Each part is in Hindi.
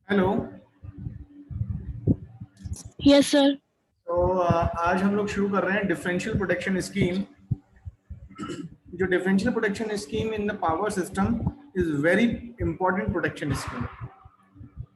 हेलो। Yes sir. तो आज हम लोग शुरू कर रहे हैं डिफरेंशियल प्रोटेक्शन स्कीम। जो differential protection scheme in the power system is very important protection scheme.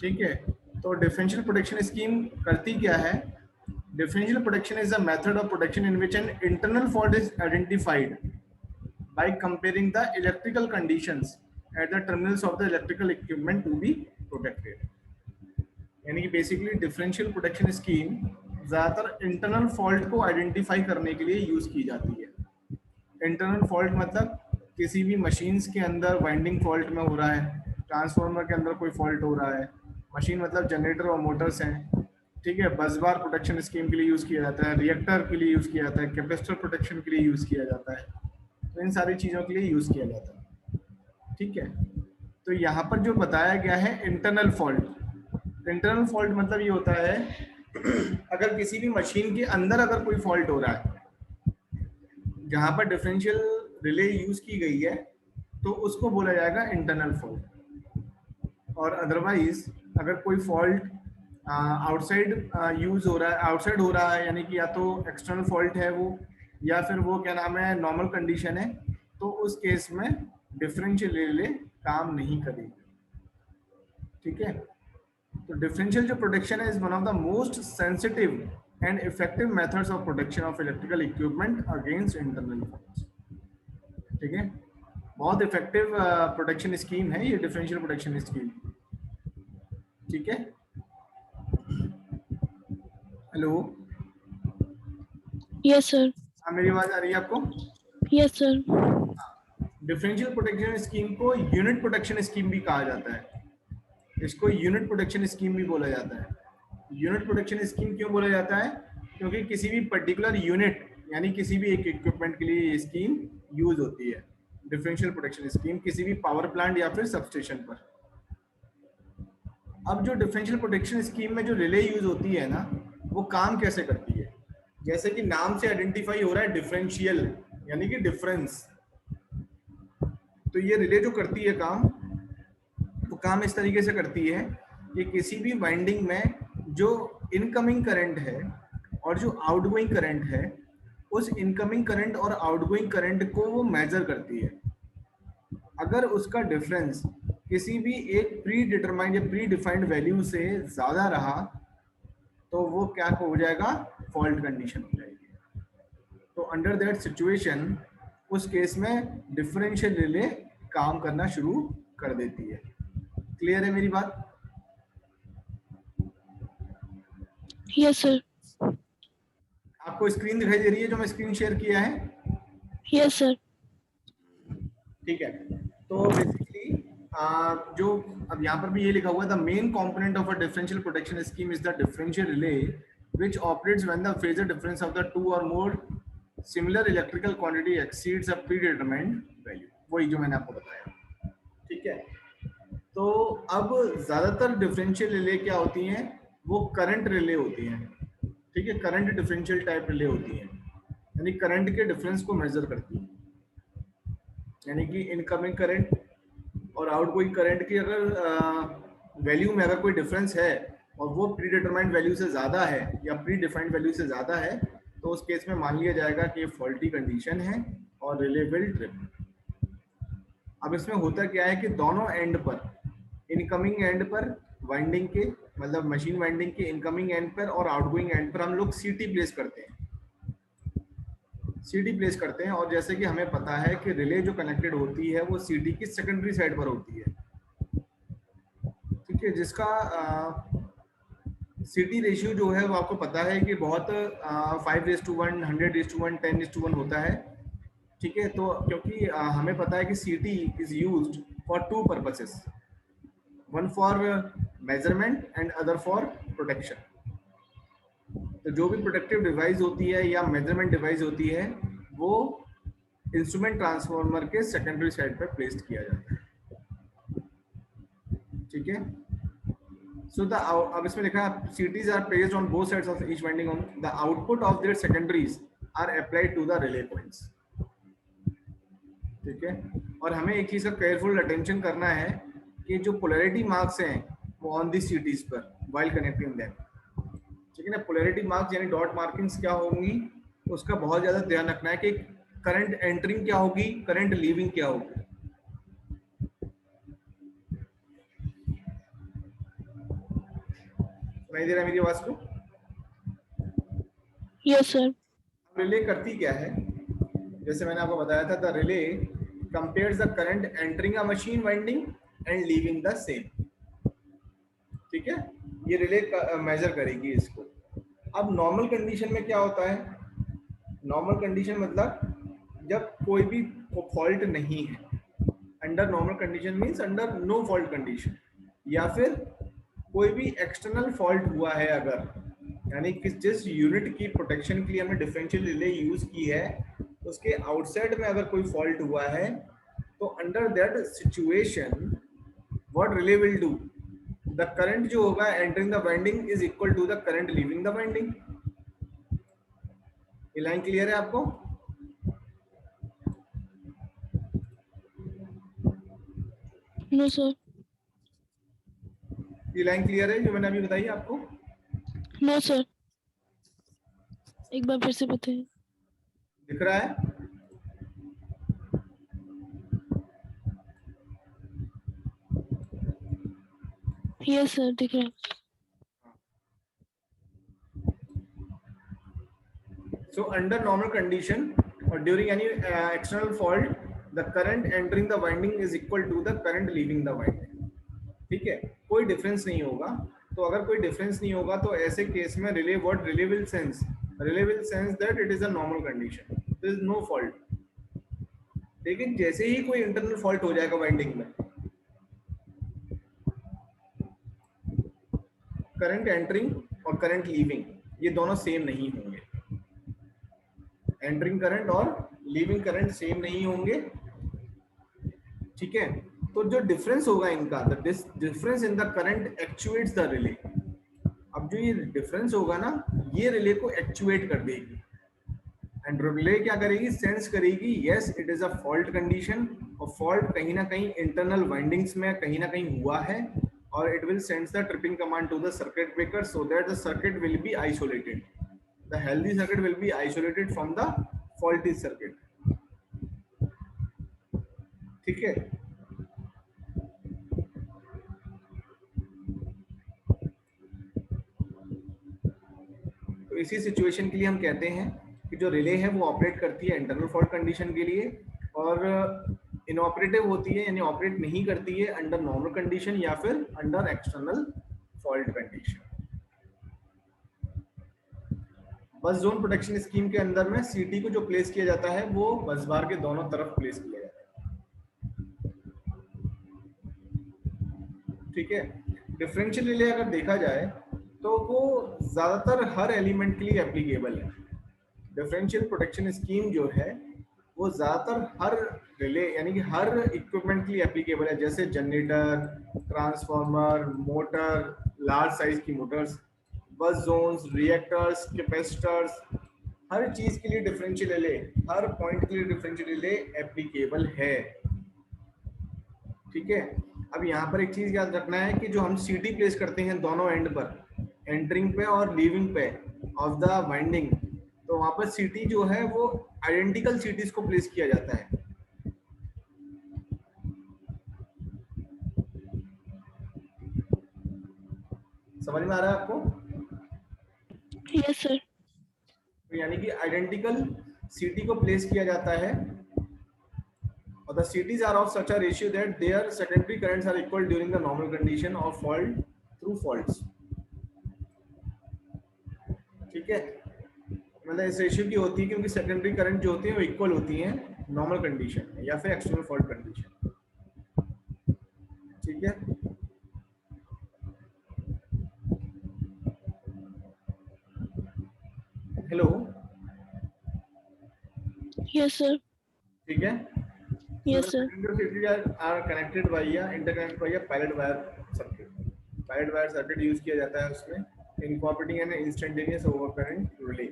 ठीक है। तो डिफरेंशियल प्रोटेक्शन स्कीम करती क्या है? Differential protection is a method of protection in which an internal fault is identified by comparing the electrical conditions at the terminals of the electrical equipment to be protected। यानी कि बेसिकली डिफरेंशियल प्रोटेक्शन स्कीम ज़्यादातर इंटरनल फॉल्ट को आइडेंटिफाई करने के लिए यूज़ की जाती है। इंटरनल फॉल्ट मतलब किसी भी मशीन्स के अंदर वाइंडिंग फॉल्ट में हो रहा है, ट्रांसफार्मर के अंदर कोई फॉल्ट हो रहा है, मशीन मतलब जनरेटर और मोटर्स हैं। ठीक है। बस बार प्रोटेक्शन स्कीम के लिए यूज़ किया जाता है, रिएक्टर के लिए यूज़ किया जाता है, कैपेसिटर प्रोटेक्शन के लिए यूज़ किया जाता है। तो इन सारी चीज़ों के लिए यूज़ किया जाता है। ठीक है। तो यहाँ पर जो बताया गया है इंटरनल फॉल्ट, इंटरनल फॉल्ट मतलब ये होता है अगर किसी भी मशीन के अंदर अगर कोई फॉल्ट हो रहा है जहां पर डिफरेंशियल रिले यूज की गई है तो उसको बोला जाएगा इंटरनल फॉल्ट। और अदरवाइज अगर कोई फॉल्ट आउटसाइड यूज हो रहा है, आउटसाइड हो रहा है, यानी कि या तो एक्सटर्नल फॉल्ट है वो, या फिर वो क्या नाम है नॉर्मल कंडीशन है, तो उस केस में डिफरेंशियल रिले काम नहीं करेगी। ठीक है। तो डिफरेंशियल जो प्रोटेक्शन है is one of the most sensitive and effective methods of protection of electrical equipment against internal faults. ठीक है। बहुत इफेक्टिव प्रोटेक्शन स्कीम है ये डिफरेंशियल प्रोटेक्शन स्कीम। ठीक है। हेलो। Yes sir. हाँ, मेरी आवाज आ रही है आपको? Yes sir. Differential protection scheme को यूनिट प्रोटेक्शन स्कीम भी कहा जाता है। इसको यूनिट प्रोटेक्शन स्कीम भी बोला जाता है। यूनिट प्रोटेक्शन स्कीम क्यों बोला जाता है? क्योंकि किसी भी पर्टिकुलर यूनिट यानी किसी भी एक इक्विपमेंट के लिए ये स्कीम यूज होती है। डिफरेंशियल प्रोटेक्शन स्कीम किसी भी पावर प्लांट या फिर सबस्टेशन पर। अब जो डिफरेंशियल प्रोटेक्शन स्कीम में जो रिले यूज होती है ना, वो काम कैसे करती है? जैसे कि नाम से आइडेंटिफाई हो रहा है डिफरेंशियल यानी कि डिफरेंस। तो ये रिले जो करती है काम, तो काम इस तरीके से करती है कि किसी भी वाइंडिंग में जो इनकमिंग करंट है और जो आउटगोइंग करंट है, उस इनकमिंग करंट और आउटगोइंग करंट को वो मेजर करती है। अगर उसका डिफरेंस किसी भी एक प्री डिटरमाइंड या प्री डिफाइंड वैल्यू से ज्यादा रहा तो वो क्या हो जाएगा? फॉल्ट कंडीशन हो जाएगी। तो अंडर दैट सिचुएशन उस केस में डिफरेंशियल रिले काम करना शुरू कर देती है। क्लियर है मेरी बात? Yes sir. आपको स्क्रीन दिखाई दे रही है जो मैं स्क्रीन शेयर किया है? Yes sir. ठीक है। तो बेसिकली जो अब यहाँ पर भी ये लिखा हुआ है, the main component of a differential protection scheme is the differential relay which operates when the phasor difference of the two or more similar electrical quantity exceeds a predetermined value। वही जो मैंने आपको बताया। ठीक है। तो अब ज्यादातर डिफरेंशियल रिले क्या होती हैं? वो करंट रिले होती हैं। ठीक है। करंट डिफरेंशियल टाइप रिले होती हैं, यानी करंट के डिफरेंस को मेजर करती हैं। यानी कि इनकमिंग करंट और आउटगोइंग करंट की अगर वैल्यू में अगर कोई डिफरेंस है और वो प्री डिटरमाइंड वैल्यू से ज़्यादा है या प्री डिफाइंड वैल्यू से ज़्यादा है, तो उस केस में मान लिया जाएगा कि ये फॉल्टी कंडीशन है और रिले विल ट्रिप। अब इसमें होता क्या है कि दोनों एंड पर, इनकमिंग एंड पर वाइंडिंग के मतलब मशीन वाइंडिंग के इनकमिंग एंड पर और आउटगोइंग एंड पर हम लोग सीटी प्लेस करते हैं। सीटी प्लेस करते हैं और जैसे कि हमें पता है कि रिले जो कनेक्टेड होती है वो सीटी की सेकेंडरी साइड पर होती है। ठीक है। जिसका सीटी रेशियो जो है वो आपको पता है कि बहुत 5:1, 100:1, 10:1 होता है। ठीक है। तो क्योंकि हमें पता है कि सीटी is used for to purposes, one for measurement and other for protection. तो जो भी प्रोटेक्टिव डिवाइस होती है या मेजरमेंट डिवाइस होती है वो इंस्ट्रूमेंट ट्रांसफार्मर के सेकेंडरी साइड पर प्लेस्ड किया जाता है। ठीक है। So the अब इसमें लिखा है CTs are placed on both sides of each winding on the output of their secondaries are applied to the relay points। ठीक है। और हमें एक चीज का केयरफुल अटेंशन करना है कि जो पोलैरिटी मार्क्स हैं वो ऑन दी सीटीज पर वाइल कनेक्टिंग देम। ठीक है ना, पोलैरिटी मार्क्स यानी डॉट मार्किंग्स क्या होंगी, उसका बहुत ज्यादा ध्यान रखना है कि करंट एंटरिंग क्या होगी, करंट लीविंग क्या होगी। सुनाई दे रहा है मेरी आवाज को? Yes, sir. रिले करती क्या है, जैसे मैंने आपको बताया था, the relay compares the current entering a machine winding and leaving the same. ठीक है, ये रिले मेजर करेगी इसको। अब नॉर्मल कंडीशन में क्या होता है, नॉर्मल कंडीशन मतलब जब कोई भी फॉल्ट नहीं है, under normal condition means under no fault condition, या फिर कोई भी एक्सटर्नल फॉल्ट हुआ है अगर, यानी कि जिस यूनिट की प्रोटेक्शन के लिए हमने डिफरेंशियल रिले यूज की है उसके आउटसाइड में अगर कोई फॉल्ट हुआ है, तो under that situation what relay will do, the current जो होगा entering the winding is equal to the current leaving the winding. ये लाइन क्लियर है आपको? No, sir. ये लाइन क्लियर है जो मैंने अभी बताई आपको? No, sir. एक बार फिर से बताइए। दिख रहा है? Yes, sir. दिख रहा है। So under normal condition or during any external fault, the current entering the winding is equal to the current leaving the winding। ठीक है, कोई डिफरेंस नहीं होगा। तो अगर कोई डिफरेंस नहीं होगा तो ऐसे केस में relay what relay will sense, relay will sense that it is a normal condition, there is no fault. लेकिन जैसे ही कोई इंटरनल फॉल्ट हो जाएगा वाइंडिंग में, करंट एंटरिंग और करंट लीविंग ये दोनों सेम नहीं होंगे, एंटरिंग करंट और लीविंग करंट सेम नहीं होंगे। ठीक है, तो जो डिफरेंस होगा इनका, the difference in the current एक्चुएट्स the relay. अब जो ये डिफरेंस होगा ना, ये रिले को एक्चुएट कर देगी, एंड रिले क्या करेगी, सेंस करेगी yes it is a fault condition, और फॉल्ट कहीं ना कहीं इंटरनल वाइंडिंग्स में कहीं ना कहीं हुआ है, और it will sends the tripping command to the circuit breaker so that the circuit will be isolated, the healthy circuit will be isolated from the faulty circuit. ठीक है, तो इसी सिचुएशन के लिए हम कहते हैं कि जो रिले है वो ऑपरेट करती है इंटरनल फॉल्ट कंडीशन के लिए, और इनऑपरेटिव होती है यानी ऑपरेट नहीं करती है अंडर नॉर्मल कंडीशन या फिर अंडर एक्सटर्नल फॉल्ट कंडीशन। बस जोन प्रोटेक्शन स्कीम के अंदर में सीटी को जो प्लेस किया जाता है वो बस बार के दोनों तरफ प्लेस किया जाता है। ठीक है, डिफरेंशियल रिले अगर देखा जाए तो वो ज्यादातर हर एलिमेंट के लिए एप्लीकेबल है। डिफरेंशियल प्रोटेक्शन स्कीम जो है वो ज्यादातर हर रिले यानी कि हर इक्विपमेंट के लिए एप्लीकेबल है, जैसे generator, transformer, motor, large size की मोटर्स, बस जोन्स, रिएक्टर्स, कैपेसिटर्स, हर चीज के लिए डिफरेंशियल रिले, हर पॉइंट के लिए डिफरेंशियल रिले एप्लीकेबल है। ठीक है, अब यहाँ पर एक चीज याद रखना है कि जो हम सीटी प्लेस करते हैं दोनों एंड पर, एंटरिंग पे और लीविंग पे ऑफ द वाइंडिंग, तो वहां पर सीटी जो है वो आइडेंटिकल सीटीज को प्लेस किया जाता है। समझ में आ रहा है आपको? Yes, sir. तो यानी कि आइडेंटिकल सीटी को प्लेस किया जाता है, और the CTs are of such a ratio that their secondary currents are equal during the normal condition of fault through faults। ठीक है, मतलब इस रेशियो की होती है क्योंकि सेकेंडरी करंट जो होती है वो इक्वल होती है नॉर्मल कंडीशन में या फिर एक्सटर्नल फॉल्ट कंडीशन। ठीक है, हेलो? Yes, sir. ठीक है, so Yes, the sir. secondary circuits are connected via interconnected via pilot wire circuit। pilot wire circuit use किया जाता है उसमें incorporating an instantaneous overcurrent relay।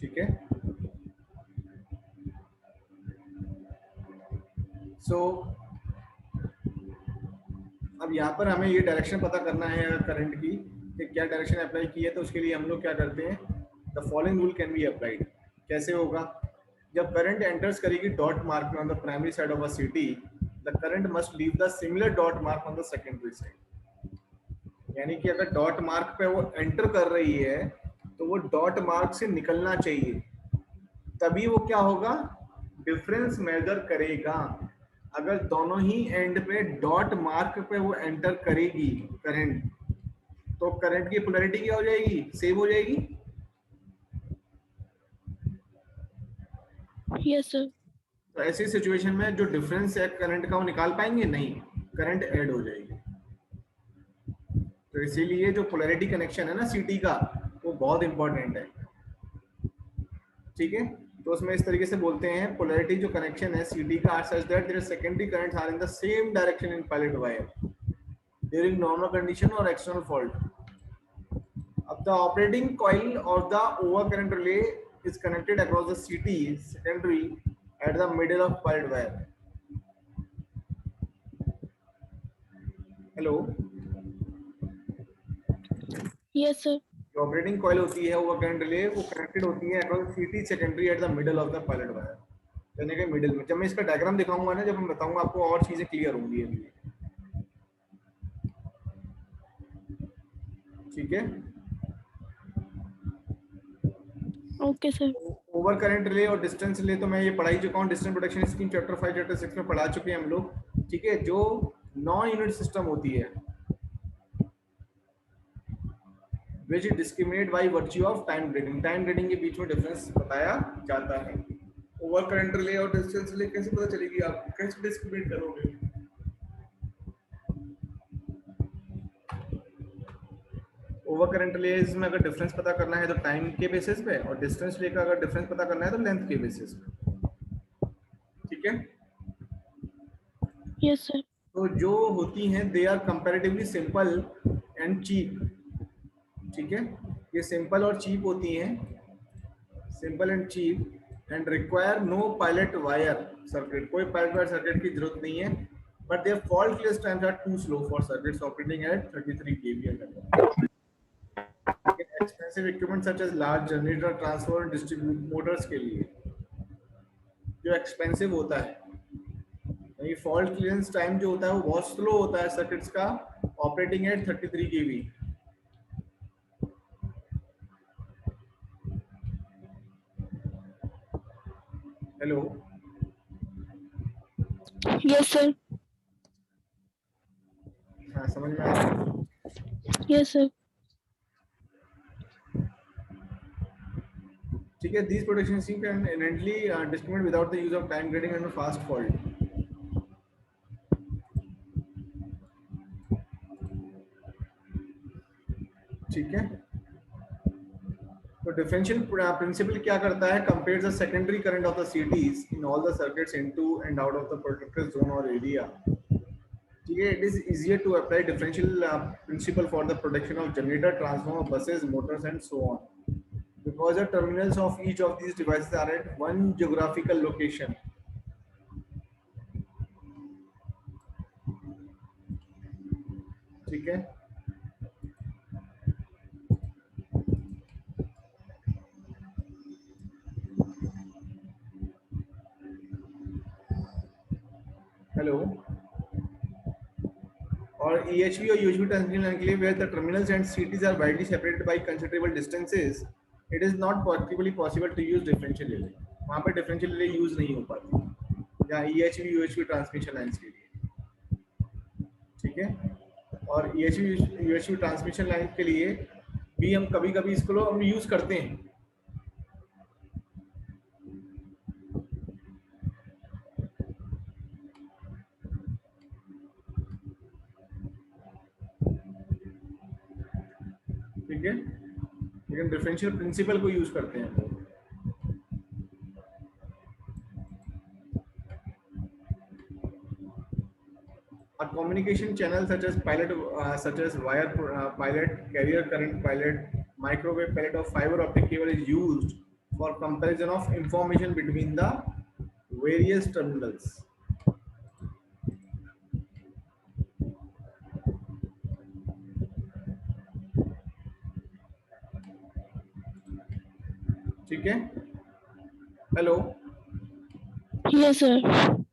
ठीक है। सो अब यहाँ पर हमें ये डायरेक्शन पता करना है करंट की कि क्या डायरेक्शन अप्लाई की है, तो उसके लिए हम लोग क्या करते हैं, the following rule can be applied. कैसे होगा, जब करंट एंटर्स करेगी डॉट मार्क में on the primary side of a city, the current must leave the similar dot mark on the secondary side. यानी कि अगर डॉट मार्क पे वो एंटर कर रही है तो वो डॉट मार्क से निकलना चाहिए, तभी वो क्या होगा, डिफरेंस मेजर करेगा। अगर दोनों ही एंड पे डॉट मार्क पे वो एंटर करेगी करंट, तो करंट की पोलैरिटी क्या हो जाएगी, सेम हो जाएगी। Yes sir. तो ऐसी सिचुएशन में जो डिफरेंस है करंट का वो निकाल पाएंगे नहीं, करंट ऐड हो जाएगी। तो इसीलिए जो पोलैरिटी कनेक्शन है ना सीटी का, वो बहुत इंपॉर्टेंट है। ठीक है, तो उसमें इस तरीके से बोलते हैं, पोलैरिटी जो कनेक्शन है सीटी का are such that their secondary currents are in the same direction in pilot wire during normal condition और एक्सटर्नल फॉल्ट। अब the operating coil of the overcurrent relay is connected across the CT secondary at the middle of pilot wire. Hello. Yes sir. जो ऑपरेटिंग कॉइल होती है वो करंट रिले वो कनेक्टेड होती है अक्रॉस सीटी secondary at the middle of the pilot wire, यानी कि मिडिल में। जब मैं इसका डायग्राम दिखाऊंगा ना, जब मैं बताऊंगा आपको और चीजें क्लियर होंगी अभी। ठीक है, okay sir. Over current relay और डिस्टेंस रिले तो मैं ये पढ़ा ही चुका हूँ, distance protection scheme chapter 5 chapter 6 में पढ़ा चुके हैं हम लोग। ठीक है, जो नॉन यूनिट सिस्टम होती है which discriminate by virtue of time grading, time grading के बीच में डिफरेंस बताया जाता है। ओवर करंट रिले और डिस्टेंस रिले कैसे पता चलेगी, आप कैसे डिस्क्रिमिनेट करोगे। ओवर करंट रिले में अगर डिफरेंस पता करना है तो टाइम के बेसिस पे, और डिस्टेंस रिले का अगर डिफरेंस पता करना है तो लेंथ के बेसिस पे। ठीक है, यस सर। तो जो होती हैं they are comparatively simple and cheap. ठीक है, ये सिंपल और चीप होती हैं, simple and cheap and require no pilot wire circuit, कोई पायलट वायर सर्किट की जरूरत नहीं है, but their fault clearance times are too slow for circuits operating at 33 kVA। Expensive equipment such as large generator, transformer, distributor motors के लिए जो एक्सपेंसिव होता है, ये फॉल्ट क्लियरेंस टाइम जो होता है वो बहुत स्लो होता है सर्किट्स का, operating at 33 kV। Hello, yes sir. हाँ समझ में आया। Yes sir. ठीक है, these protection schemes can inherently discriminate without the use of time grading and fast fault। ठीक है, तो डिफरेंशियल प्रिंसिपल क्या करता है, compares the secondary current of the CTs in all the circuits into and out of the protected zone और एरिया। ठीक है, it is easier to apply differential principle for the protection of generator, transformer, buses, motors and so on, because the terminals of each of these devices are at one geographical location। ठीक है, हेलो, और EHV और UHV ट्रांसमिशन लाइन के लिए where the terminals and CTs are widely separated by considerable distances, it is not practically possible to use differential relay। वहाँ पे differential relay यूज नहीं हो पाती या EHV UHV ट्रांसमिशन लाइन्स के लिए। ठीक है, और EHV UHV ट्रांसमिशन लाइन के लिए भी हम कभी-कभी इसको हम यूज करते हैं। ठीक है, लेकिन डिफरेंशियल प्रिंसिपल को यूज करते हैं। A communication channel such as wire pilot, carrier current pilot, microwave pilot or fiber optic cable is used for comparison of information between the various terminals. ठीक है? Hello. Yes, sir.